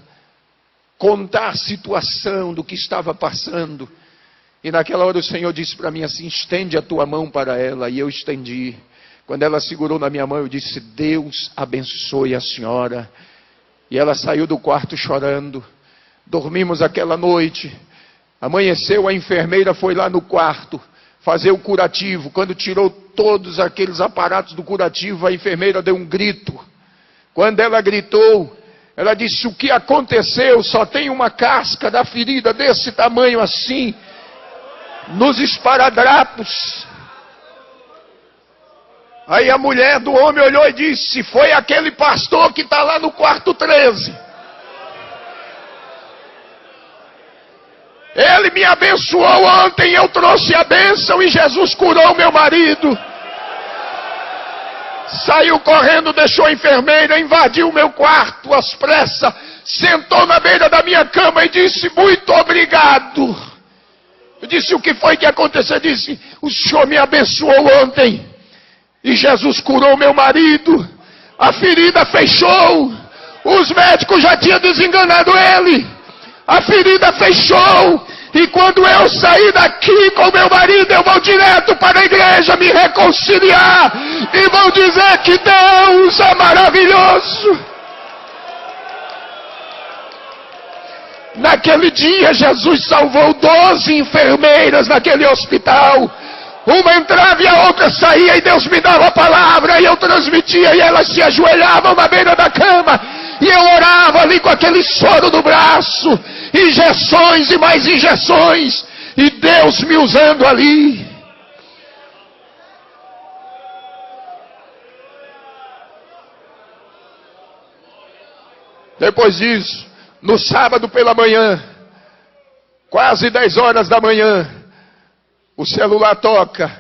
S1: contar a situação do que estava passando. E naquela hora o Senhor disse para mim assim, estende a tua mão para ela. E eu estendi. Quando ela segurou na minha mão, eu disse, Deus abençoe a senhora. E ela saiu do quarto chorando. Dormimos aquela noite. Amanheceu, a enfermeira foi lá no quarto fazer o curativo. Quando tirou todos aqueles aparatos do curativo, a enfermeira deu um grito. Quando ela gritou, ela disse, o que aconteceu? Só tem uma casca da ferida desse tamanho assim, nos esparadrapos. Aí a mulher do homem olhou e disse, foi aquele pastor que está lá no quarto 13. Ele me abençoou ontem, eu trouxe a bênção e Jesus curou meu marido. Saiu correndo, deixou a enfermeira, invadiu o meu quarto às pressas, sentou na beira da minha cama e disse, muito obrigado. Eu disse, o que foi que aconteceu? Eu disse, o Senhor me abençoou ontem e Jesus curou meu marido. A ferida fechou, os médicos já tinham desenganado ele. A ferida fechou. E quando eu sair daqui com meu marido, eu vou direto para a igreja me reconciliar. E vou dizer que Deus é maravilhoso. Naquele dia, Jesus salvou 12 enfermeiras naquele hospital. Uma entrava e a outra saía, e Deus me dava a palavra, e eu transmitia, e elas se ajoelhavam na beira da cama. E eu orava ali com aquele soro no braço, injeções e mais injeções, e Deus me usando ali. Depois disso, no sábado pela manhã, quase 10 horas da manhã, o celular toca.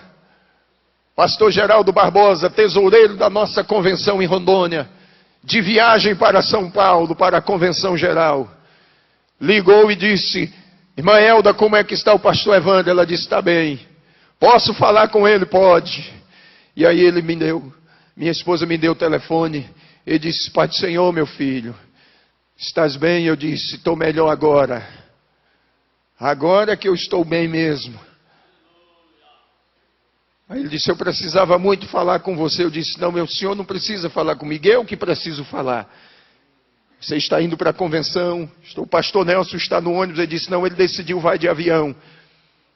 S1: Pastor Geraldo Barbosa, tesoureiro da nossa convenção em Rondônia, de viagem para São Paulo, para a convenção geral, ligou e disse, irmã Elda, como é que está o pastor Evandro? Ela disse, está bem. Posso falar com ele? Pode. E aí ele me deu, minha esposa me deu o telefone, ele disse, Pai do Senhor, meu filho, estás bem? Eu disse, estou melhor agora. Agora que eu estou bem mesmo. Aí ele disse, eu precisava muito falar com você. Eu disse, não, meu senhor não precisa falar comigo, eu que preciso falar. Você está indo para a convenção, o pastor Nelson está no ônibus. Ele disse, não, ele decidiu, vai de avião.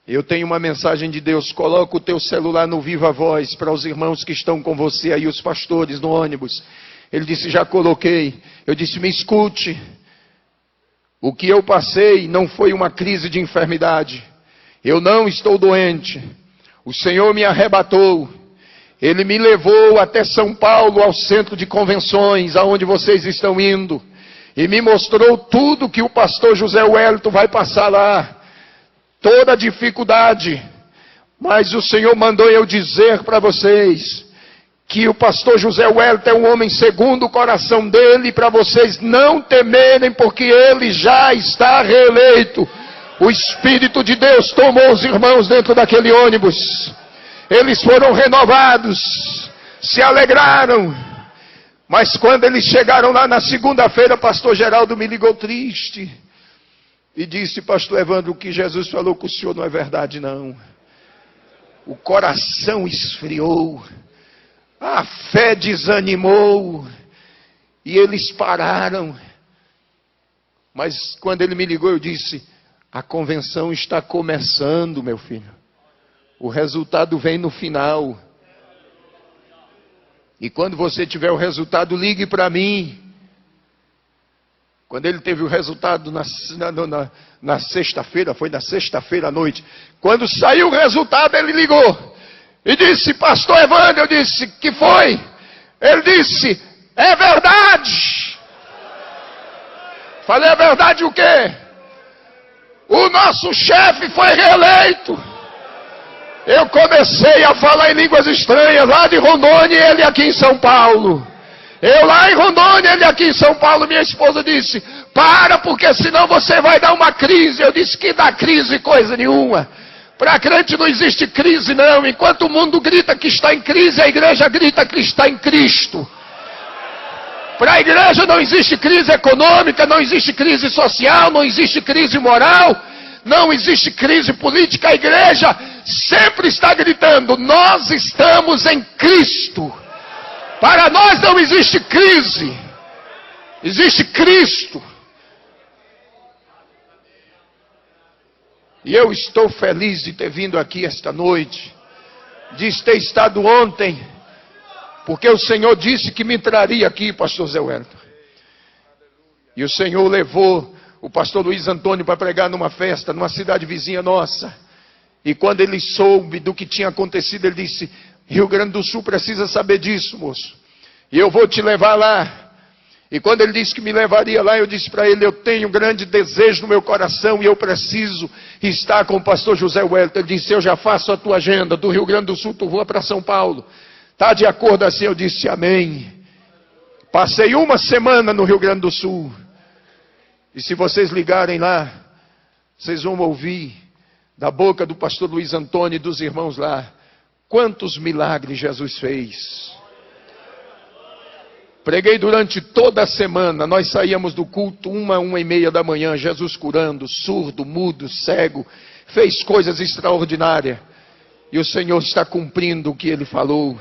S1: Eu tenho uma mensagem de Deus, coloca o teu celular no Viva Voz, para os irmãos que estão com você aí, os pastores no ônibus. Ele disse, já coloquei. Eu disse, me escute, o que eu passei não foi uma crise de enfermidade. Eu não estou doente. O Senhor me arrebatou, Ele me levou até São Paulo, ao centro de convenções, aonde vocês estão indo, e me mostrou tudo que o pastor José Wellington vai passar lá, toda a dificuldade, mas o Senhor mandou eu dizer para vocês, que o pastor José Wellington é um homem segundo o coração dele, para vocês não temerem, porque ele já está reeleito. O Espírito de Deus tomou os irmãos dentro daquele ônibus. Eles foram renovados, se alegraram. Mas quando eles chegaram lá na segunda-feira, pastor Geraldo me ligou triste. E disse, pastor Evandro, o que Jesus falou com o senhor não é verdade não. O coração esfriou. A fé desanimou. E eles pararam. Mas quando ele me ligou, eu disse, a convenção está começando, meu filho. O resultado vem no final. E quando você tiver o resultado, ligue para mim. Quando ele teve o resultado na sexta-feira, foi na sexta-feira à noite. Quando saiu o resultado, ele ligou. E disse, pastor Evandro, eu disse, que foi? Ele disse: é verdade. Falei: é verdade o quê? O nosso chefe foi reeleito. Eu comecei a falar em línguas estranhas lá de Rondônia e ele aqui em São Paulo. Eu lá em Rondônia, ele aqui em São Paulo. Minha esposa disse: para, porque senão você vai dar uma crise. Eu disse: que dá crise coisa nenhuma. Para crente não existe crise não. Enquanto o mundo grita que está em crise, a igreja grita que está em Cristo. Para a igreja não existe crise econômica, não existe crise social, não existe crise moral, não existe crise política. A igreja sempre está gritando: nós estamos em Cristo. Para nós não existe crise, existe Cristo. E eu estou feliz de ter vindo aqui esta noite, de ter estado ontem, porque o Senhor disse que me traria aqui, pastor Zé Wellington. E o Senhor levou o pastor Luiz Antônio para pregar numa festa, numa cidade vizinha nossa. E quando ele soube do que tinha acontecido, ele disse: Rio Grande do Sul precisa saber disso, moço. E eu vou te levar lá. E quando ele disse que me levaria lá, eu disse para ele: eu tenho um grande desejo no meu coração e eu preciso estar com o pastor José Wellington. Ele disse: eu já faço a tua agenda, do Rio Grande do Sul tu voa para São Paulo. Está de acordo assim? Eu disse: amém. Passei uma semana no Rio Grande do Sul. E se vocês ligarem lá, vocês vão ouvir da boca do pastor Luiz Antônio e dos irmãos lá quantos milagres Jesus fez. Preguei durante toda a semana. Nós saíamos do culto 1h30 da manhã, Jesus curando, surdo, mudo, cego, fez coisas extraordinárias. E o Senhor está cumprindo o que Ele falou.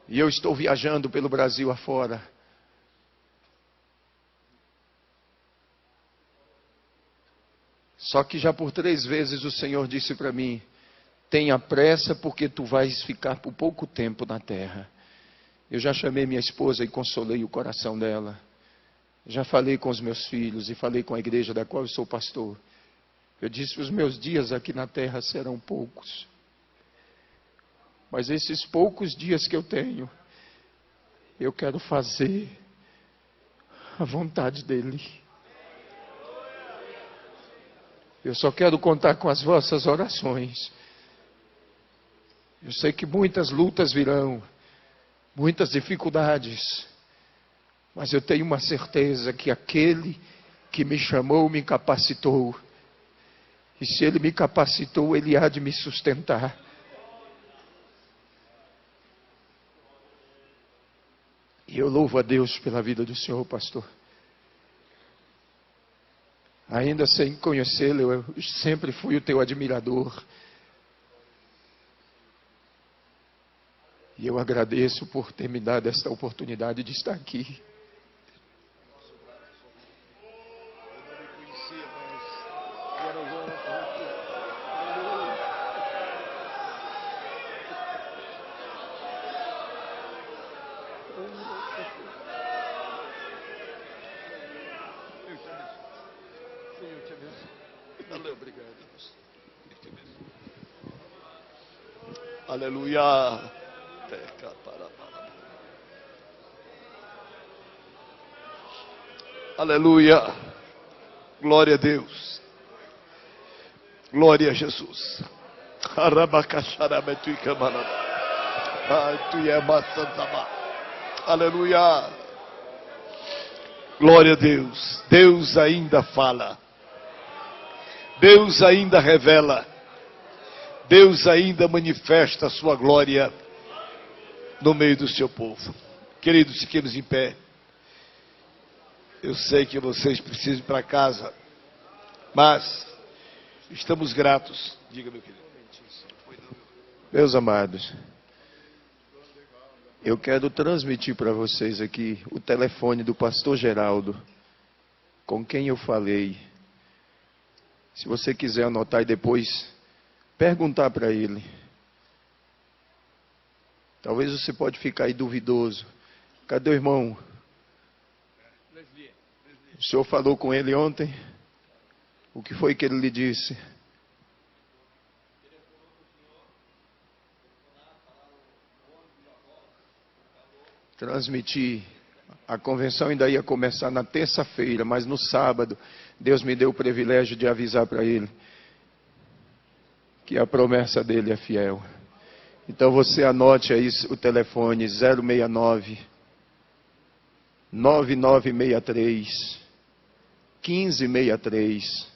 S1: E eu estou viajando pelo Brasil afora. Só que já por 3 vezes o Senhor disse para mim: tenha pressa, porque tu vais ficar por pouco tempo na terra. Eu já chamei minha esposa e consolei o coração dela. Já falei com os meus filhos e falei com a igreja da qual eu sou pastor. Eu disse: os meus dias aqui na terra serão poucos. Mas esses poucos dias que eu tenho, eu quero fazer a vontade dEle. Eu só quero contar com as vossas orações. Eu sei que muitas lutas virão, muitas dificuldades, mas eu tenho uma certeza que aquele que me chamou me capacitou. E se Ele me capacitou, Ele há de me sustentar. E eu louvo a Deus pela vida do Senhor, pastor. Ainda sem conhecê-lo, eu sempre fui o teu admirador. E eu agradeço por ter me dado esta oportunidade de estar aqui.
S2: Aleluia. Aleluia. Glória a Deus. Glória a Jesus. Aleluia. Glória a Deus. Deus ainda fala. Deus ainda revela. Deus ainda manifesta a sua glória no meio do seu povo. Queridos, fiquemos em pé. Eu sei que vocês precisam ir para casa, mas estamos gratos. Diga, meu querido.
S1: Meus amados, eu quero transmitir para vocês aqui o telefone do pastor Geraldo, com quem eu falei. Se você quiser anotar e depois perguntar para ele. Talvez você pode ficar aí duvidoso. Cadê o irmão? O senhor falou com ele ontem? O que foi que ele lhe disse? transmitir. A convenção ainda ia começar na terça-feira, mas no sábado, Deus me deu o privilégio de avisar para ele que a promessa dele é fiel. Então você anote aí o telefone 069 9963 1563.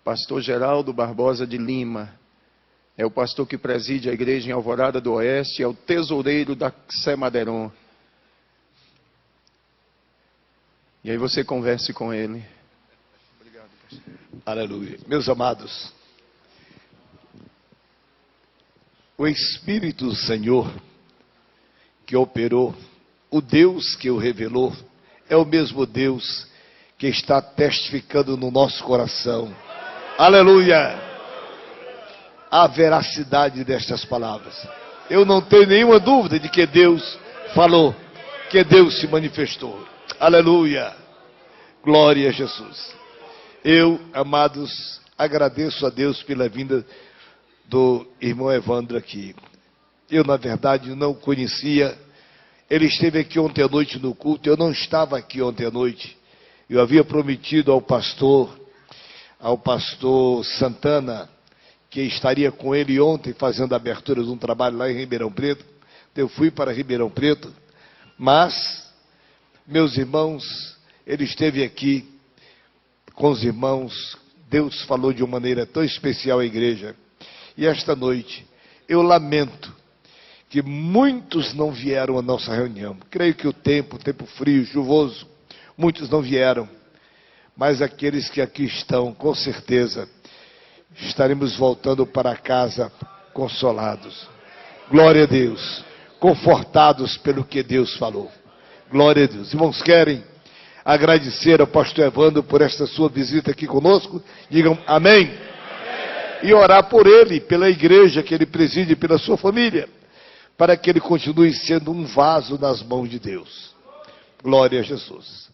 S1: Pastor Geraldo Barbosa de Lima. É o pastor que preside a igreja em Alvorada do Oeste, é o tesoureiro da Sé Madeiron. E aí você converse com ele. Obrigado, pastor.
S2: Aleluia. Meus amados, o Espírito do Senhor que operou, o Deus que o revelou, é o mesmo Deus que está testificando no nosso coração. Aleluia! A veracidade destas palavras. Eu não tenho nenhuma dúvida de que Deus falou, que Deus se manifestou. Aleluia! Glória a Jesus. Eu, amados, agradeço a Deus pela vinda do irmão Evandro aqui. Eu, na verdade, não o conhecia. Ele esteve aqui ontem à noite no culto. Eu não estava aqui ontem à noite. Eu havia prometido ao pastor Santana, que estaria com ele ontem fazendo a abertura de um trabalho lá em Ribeirão Preto. Eu fui para Ribeirão Preto, mas, meus irmãos, ele esteve aqui com os irmãos. Deus falou de uma maneira tão especial à igreja. E esta noite, eu lamento que muitos não vieram à nossa reunião. Creio que o tempo frio, chuvoso, muitos não vieram. Mas aqueles que aqui estão, com certeza, estaremos voltando para casa consolados. Glória a Deus. Confortados pelo que Deus falou. Glória a Deus. Irmãos, querem agradecer ao pastor Evandro por esta sua visita aqui conosco? Digam amém. E orar por ele, pela igreja que ele preside, pela sua família, para que ele continue sendo um vaso nas mãos de Deus. Glória a Jesus.